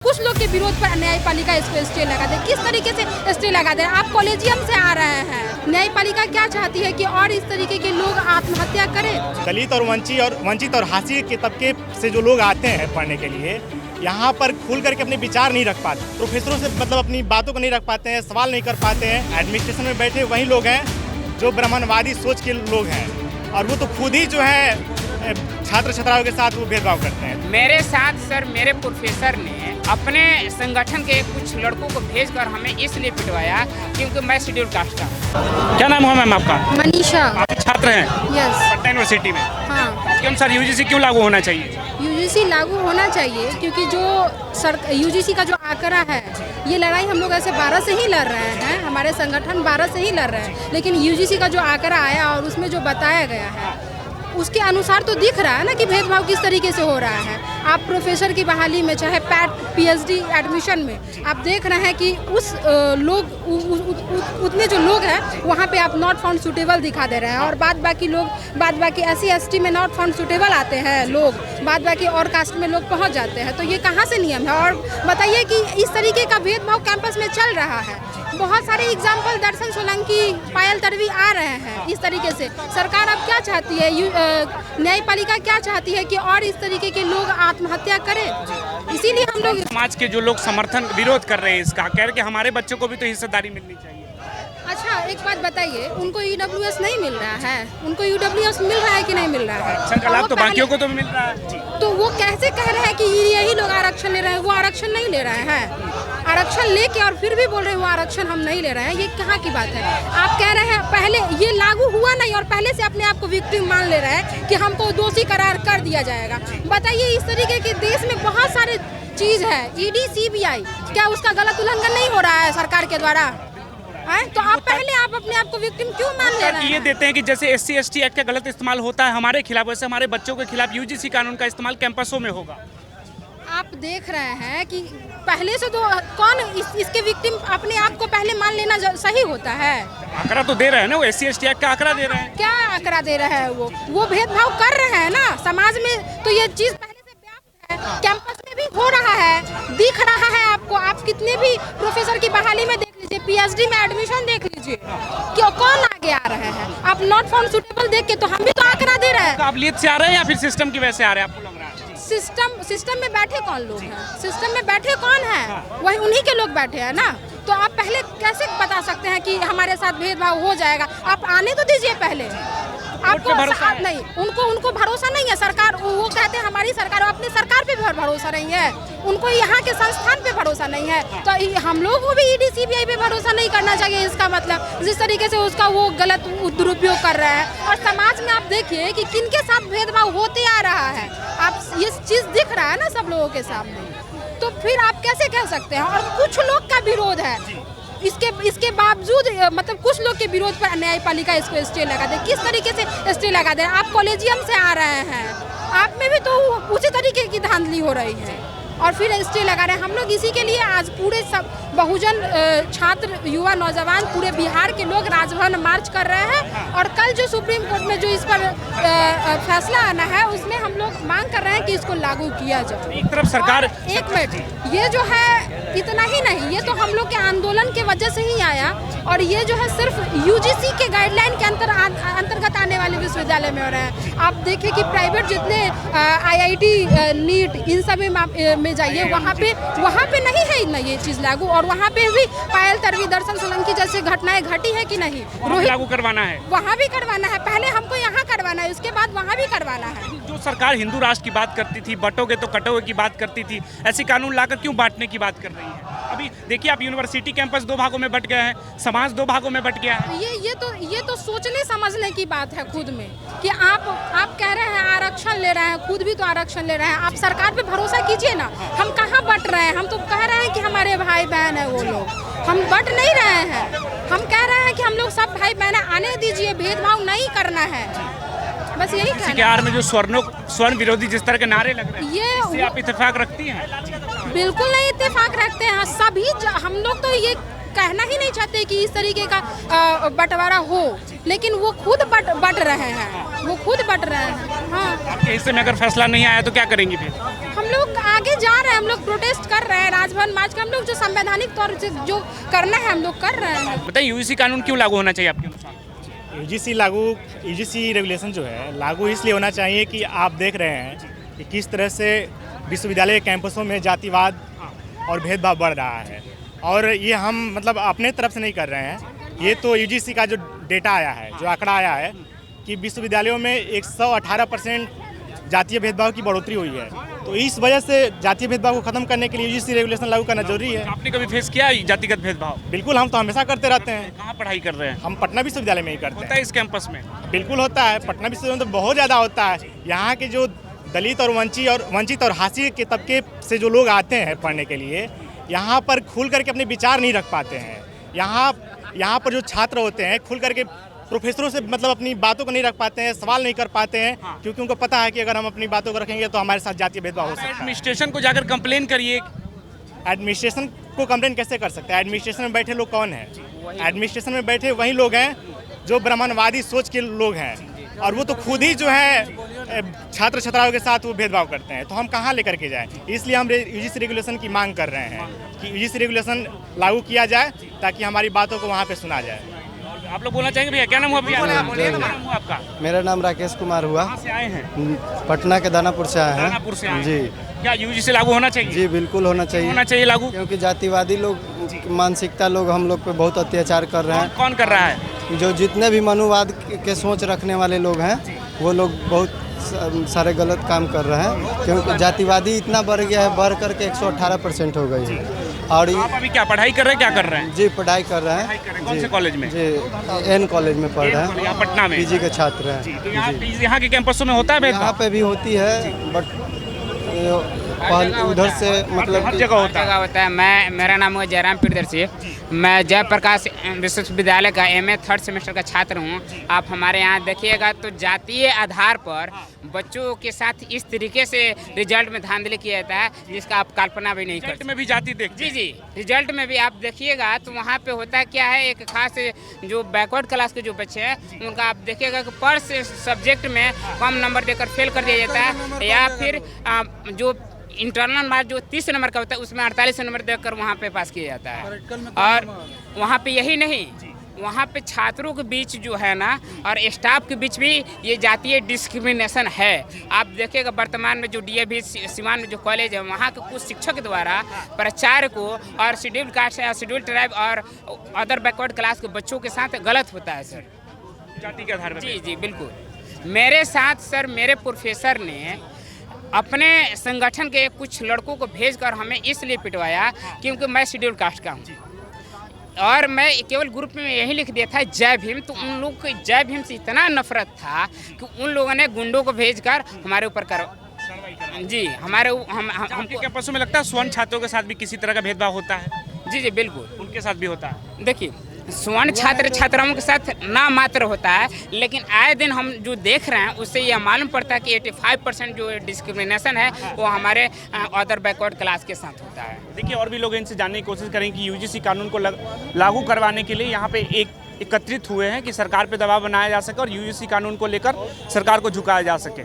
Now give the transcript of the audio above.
कुछ लोग के विरोध पर न्यायपालिका इसको स्टे लगा दे। किस तरीके से स्टे लगा दे? आप कॉलेजियम से आ रहे हैं, न्यायपालिका क्या चाहती है कि और इस तरीके के लोग आत्महत्या करें? दलित और वंचित और हाशिए के तबके से जो लोग आते हैं पढ़ने के लिए, यहाँ पर खुल करके अपने विचार नहीं रख पाते, प्रोफेसरों से मतलब अपनी बातों को नहीं रख पाते हैं, सवाल नहीं कर पाते हैं। एडमिनिस्ट्रेशन में बैठे वही लोग हैं जो ब्राह्मणवादी सोच के लोग हैं, और वो तो खुद ही जो है छात्र छात्राओं के साथ वो भेदभाव करते हैं। मेरे साथ सर मेरे प्रोफेसर ने अपने संगठन के कुछ लड़कों को भेजकर हमें इसलिए पिटवाया क्योंकि मैं शेड्यूल कास्ट का। क्या नाम है मैम आपका? मनीषा। आप छात्र हैं यस। पटना यूनिवर्सिटी में। हाँ। आपके अनुसार यूजीसी क्यों लागू होना चाहिए? यूजीसी लागू होना चाहिए क्योंकि जो यूजीसी का जो आंकड़ा है, ये लड़ाई हम लोग ऐसे 12 से ही लड़ रहे हैं, हमारे संगठन 12 से ही लड़ रहे हैं, लेकिन यूजीसी का जो आंकड़ा आया और उसमें जो बताया गया है उसके अनुसार तो दिख रहा है ना कि भेदभाव किस तरीके से हो रहा है। आप प्रोफेसर की बहाली में, चाहे पैट पीएचडी एडमिशन में, आप देख रहे हैं कि उतने जो लोग हैं वहाँ पे आप नॉट फाउंड सूटेबल दिखा दे रहे हैं, और बाद बाकी SC ST में नॉट फाउंड सूटेबल आते हैं लोग, बाद बाकी और कास्ट में लोग पहुँच जाते हैं। तो ये कहाँ से नियम है? और बताइए कि इस तरीके का भेदभाव कैंपस में चल रहा है। बहुत सारे एग्जाम्पल दर्शन सोलंकी, पायल तड़वी आ रहे हैं। इस तरीके से सरकार अब क्या चाहती है, न्यायपालिका क्या चाहती है कि और इस तरीके के लोग आत्महत्या करें? इसीलिए हम लोग समाज के जो लोग समर्थन विरोध कर रहे हैं इसका, कह रहे कि हमारे बच्चों को भी तो हिस्सेदारी मिलनी चाहिए। अच्छा, एक बात बताइए, उनको EWS नहीं मिल रहा है? उनको EWS मिल रहा है कि नहीं मिल रहा है? आरक्षण का लाभ तो बाकियों को तो मिल रहा है। तो वो कैसे कह रहे हैं कि यही लोग आरक्षण ले रहे हैं? वो आरक्षण नहीं ले रहे हैं, आरक्षण लेके और फिर भी बोल रहे हैं वो आरक्षण हम नहीं ले रहे हैं। ये कहाँ की बात है? आप कह रहे हैं पहले ये लागू हुआ नहीं और पहले से अपने आप को विक्टिम मान ले रहे हैं कि हमको दोषी करार कर दिया जाएगा। बताइए, इस तरीके के देश में बहुत सारे चीज है, ED CBI, क्या उसका गलत उल्लंघन नहीं हो रहा है सरकार के द्वारा? तो आप पहले अपने आप को विक्टिम क्यों मान ले रहे हैं? ये देते हैं कि जैसे SC ST एक्ट का गलत इस्तेमाल होता है हमारे खिलाफ, वैसे हमारे बच्चों के खिलाफ यूजीसी कानून का इस्तेमाल कैंपसों में होगा। आप देख रहे हैं कि पहले से तो कौन इसके विक्टिम अपने आप को पहले मान लेना सही होता है? आंकड़ा तो दे रहे हैं ना, वो SC ST एक्ट का आंकड़ा दे रहे हैं। क्या आंकड़ा दे रहे हैं? वो भेदभाव कर रहे हैं ना समाज में, तो ये चीज पहले से व्याप्त है, कैंपस में भी हो रहा है, दिख रहा है आपको। आप कितने भी प्रोफेसर की बहाली में देख लीजिए, PhD में एडमिशन देख लीजिए, क्यों कौन आगे आ रहे हैं? आप नॉट फाउंड सूटेबल देख के तो हम भी तो आंकड़ा दे रहे हैं। काबिलियत से आ रहे हैं या फिर सिस्टम की वजह से आ रहे हैं, आपको लग रहा है? सिस्टम में बैठे कौन लोग हैं? सिस्टम में बैठे कौन है? वही उन्हीं के लोग बैठे हैं ना। तो आप पहले कैसे बता सकते हैं कि हमारे साथ भेदभाव हो जाएगा? आप आने तो दीजिए पहले। आपको भरोसा नहीं, उनको भरोसा नहीं है। सरकार वो कहते हैं हमारी सरकार, अपनी सरकार पे भी भरोसा नहीं है, उनको यहाँ के संस्थान पे भरोसा नहीं है। तो हम लोग को भी ED CBI पे भरोसा नहीं करना चाहिए। इसका मतलब जिस तरीके से उसका वो गलत दुरुपयोग कर रहा है, और समाज में आप देखिए कि किनके साथ भेदभाव होते आ रहा है। आप ये चीज दिख रहा है ना सब लोगों के सामने, तो फिर आप कैसे कह सकते हैं? और कुछ लोग का विरोध है, इसके बावजूद मतलब कुछ लोग के विरोध पर न्यायपालिका इसको स्टे लगा दे। किस तरीके से स्टे लगा दे? आप कॉलेजियम से आ रहे हैं, आप में भी तो उसी तरीके की धांधली हो रही है और फिर स्टे लगा रहे हैं। हम लोग इसी के लिए आज पूरे सब बहुजन छात्र, युवा, नौजवान, पूरे बिहार के लोग राजभवन मार्च कर रहे हैं, और कल जो सुप्रीम कोर्ट में जो इस पर फैसला आना है उसमें हम लोग मांग कर रहे हैं कि इसको लागू किया जाए। एक तरफ सरकार, एक मिनट, ये जो है इतना ही नहीं, ये तो हम लोग के आंदोलन के वजह से ही आया, और ये जो है सिर्फ यूजीसी के गाइडलाइन के अंतर्गत आने वाले विश्वविद्यालय में हो रहे हैं। आप देखिए कि प्राइवेट जितने IIT, नीट, इन सब में जाइए, वहाँ पे नहीं है ना ये चीज़ लागू, और वहाँ पे भी पायल तड़वी, दर्शन सोलंकी जैसे घटनाएं घटी है कि नहीं? लागू करवाना है, वहाँ भी करवाना है। पहले हमको यहाँ करवाना है, उसके बाद वहाँ भी करवाना है। जो सरकार हिंदू राष्ट्र की बात करती थी, बटोगे तो कटोगे की बात करती थी, ऐसे कानून लाकर क्यों बांटने की बात कर रही है? अभी देखिए, आप यूनिवर्सिटी कैंपस 2 भागों में बट गए हैं, समाज 2 भागों में बट गया है। ये तो सोचने समझने की बात है खुद में, कि आप कह रहे हैं आरक्षण ले रहे हैं, खुद भी तो आरक्षण ले रहे हैं। आप सरकार पे भरोसा कीजिए ना। हम कहाँ बट रहे हैं? हम तो कह रहे हैं कि हमारे भाई बहन है वो लोग, हम बट नहीं रहे हैं। हम कह रहे हैं कि हम लोग सब भाई बहन आने दीजिए, भेदभाव नहीं करना है, बस यही कहना है। के आड़ में जो स्वर्ण विरोधी जिस तरह के नारे लग रहे हैं, ये आप इत्तेफाक रखती हैं? बिल्कुल नहीं इत्तेफाक रखते हैं सभी। हम लोग तो ये कहना ही नहीं चाहते कि इस तरीके का बंटवारा हो, लेकिन वो खुद बट रहे हैं, वो खुद बट रहे हैं। हाँ, आपके हिस्से में अगर फैसला नहीं आया तो क्या करेंगी फिर? हम लोग आगे जा रहे हैं, हम लोग प्रोटेस्ट कर रहे हैं, राजभवन मार्च का हम लोग जो संवैधानिक तौर से जो करना है हम लोग कर रहे हैं। बताइए यूजीसी कानून क्यों लागू होना चाहिए आपके अनुसार? यूजीसी रेगुलेशन जो है लागू इसलिए होना चाहिए कि आप देख रहे हैं कि किस तरह से विश्वविद्यालय कैंपसों में जातिवाद और भेदभाव बढ़ रहा है, और ये हम मतलब अपने तरफ से नहीं कर रहे हैं। ये तो यूजीसी का जो डेटा आया है, जो आंकड़ा आया है कि विश्वविद्यालयों में 118% जातीय भेदभाव की बढ़ोतरी हुई है। तो इस वजह से जातीय भेदभाव को खत्म करने के लिए यूजीसी रेगुलेशन लागू करना जरूरी है। आपने कभी फेस किया है जातिगत भेदभाव? बिल्कुल, हम तो हमेशा करते रहते हैं। कहाँ पढ़ाई कर रहे हैं? हम पटना विश्वविद्यालय में ही करते होता है इस कैंपस में? हैं। बिल्कुल होता है, पटना विश्वविद्यालय में तो बहुत ज़्यादा होता है। यहाँ के जो दलित और वंचित और हाशिए के तबके से जो लोग आते हैं पढ़ने के लिए, यहाँ पर खुल करके अपने विचार नहीं रख पाते हैं। यहाँ पर जो छात्र होते हैं खुल करके प्रोफेसरों से मतलब अपनी बातों को नहीं रख पाते हैं, सवाल नहीं कर पाते हैं, क्योंकि उनको पता है कि अगर हम अपनी बातों को रखेंगे तो हमारे साथ जातीय भेदभाव हो सकता है। एडमिनिस्ट्रेशन को जाकर कंप्लेन करिए। एडमिनिस्ट्रेशन को कंप्लेन कैसे कर सकते हैं? एडमिनिस्ट्रेशन में बैठे लोग कौन हैं? एडमिनिस्ट्रेशन में बैठे वही लोग हैं जो ब्राह्मणवादी सोच के लोग हैं, और वो तो खुद ही जो है छात्र छात्राओं के साथ वो भेदभाव करते हैं। तो हम कहाँ लेकर के जाएं? इसलिए हम यूजीसी रेगुलेशन की मांग कर रहे हैं कि यूजीसी रेगुलेशन लागू किया जाए ताकि हमारी बातों को वहाँ पे सुना जाए। आप लोग बोलना चाहेंगे भैया? क्या नाम हुआ भैया? क्या नाम हुआ आपका? मेरा नाम राकेश कुमार हुआ। कहाँ से आए हैं? पटना के दानापुर से आए हैं। दानापुर से आए हैं। जी। क्या यूजीसी लागू होना चाहिए? जी बिल्कुल होना चाहिए। होना चाहिए लागू, क्योंकि जातिवादी लोग मानसिकता लोग हम लोग पे बहुत अत्याचार कर रहे हैं। कौन कर रहा है? जो जितने भी मनुवाद के सोच रखने वाले लोग हैं वो लोग बहुत सारे गलत काम कर रहे हैं, क्योंकि जातिवादी इतना बढ़ गया है, बढ़ करके 118% हो गई है। और आप अभी क्या पढ़ाई कर रहे हैं? क्या कर रहे हैं? जी पढ़ाई कर रहे हैं। कौन से कॉलेज में? जी एन कॉलेज में पढ़ रहे हैं, यहाँ पटना में पीजी के छात्र हैं। तो यहाँ के कैंपसों में होता है यहाँ भेदभाव? पे भी होती है, बट उधर से मतलब हर जगह होता है। मेरा नाम है जयराम प्रियदर्शी। मैं जयप्रकाश विश्वविद्यालय का MA 3rd सेमेस्टर का छात्र हूँ। आप हमारे यहाँ देखिएगा तो जातीय आधार पर बच्चों के साथ इस तरीके से रिजल्ट में धांधली किया जाता है जिसका आप कल्पना भी नहीं कर सकते। में भी जाति देखते हैं। जी, रिजल्ट में भी आप देखिएगा तो वहाँ पे होता क्या है, एक खास जो बैकवर्ड क्लास के जो बच्चे हैं उनका आप देखिएगा कि पर सब्जेक्ट में कम नंबर देकर फेल कर दिया जाता है, या फिर जो इंटरनल मार्क जो 30 नंबर का होता है उसमें 48 नंबर देकर वहाँ पे पास किया जाता है। और वहाँ पे यही नहीं, वहाँ पे छात्रों के बीच जो है ना और स्टाफ के बीच भी ये जातीय डिस्क्रिमिनेशन है। आप देखिएगा वर्तमान में जो DAV सिवान में जो कॉलेज है वहाँ के कुछ शिक्षक द्वारा प्राचार्य को और शेड्यूल कास्ट या शेड्यूल ट्राइब और अदर बैकवर्ड क्लास के बच्चों के साथ गलत होता है सर, जाति के आधार पर। जी बिल्कुल। मेरे साथ सर मेरे प्रोफेसर ने अपने संगठन के कुछ लड़कों को भेजकर हमें इसलिए पिटवाया क्योंकि मैं शेड्यूल कास्ट का हूँ, और मैं केवल ग्रुप में यही लिख दिया था जय भीम। तो उन लोग को जय भीम से इतना नफरत था कि उन लोगों ने गुंडों को भेजकर हमारे ऊपर जी हमारे हमको कैंपसों में लगता है स्वर्ण छात्रों के साथ भी किसी तरह का भेदभाव होता है? जी बिल्कुल, उनके साथ भी होता है। देखिए स्वर्ण छात्र छात्राओं के साथ ना मात्र होता है, लेकिन आए दिन हम जो देख रहे हैं उससे यह मालूम पड़ता है कि 85% जो डिस्क्रिमिनेशन है वो हमारे अदर बैकवर्ड क्लास के साथ होता है। देखिए और भी लोग इनसे जानने की कोशिश करें कि यूजीसी कानून को लागू करवाने के लिए यहाँ पे एकत्रित हुए हैं कि सरकार पे दबाव बनाया जा सके और यूजीसी कानून को लेकर सरकार को झुकाया जा सके।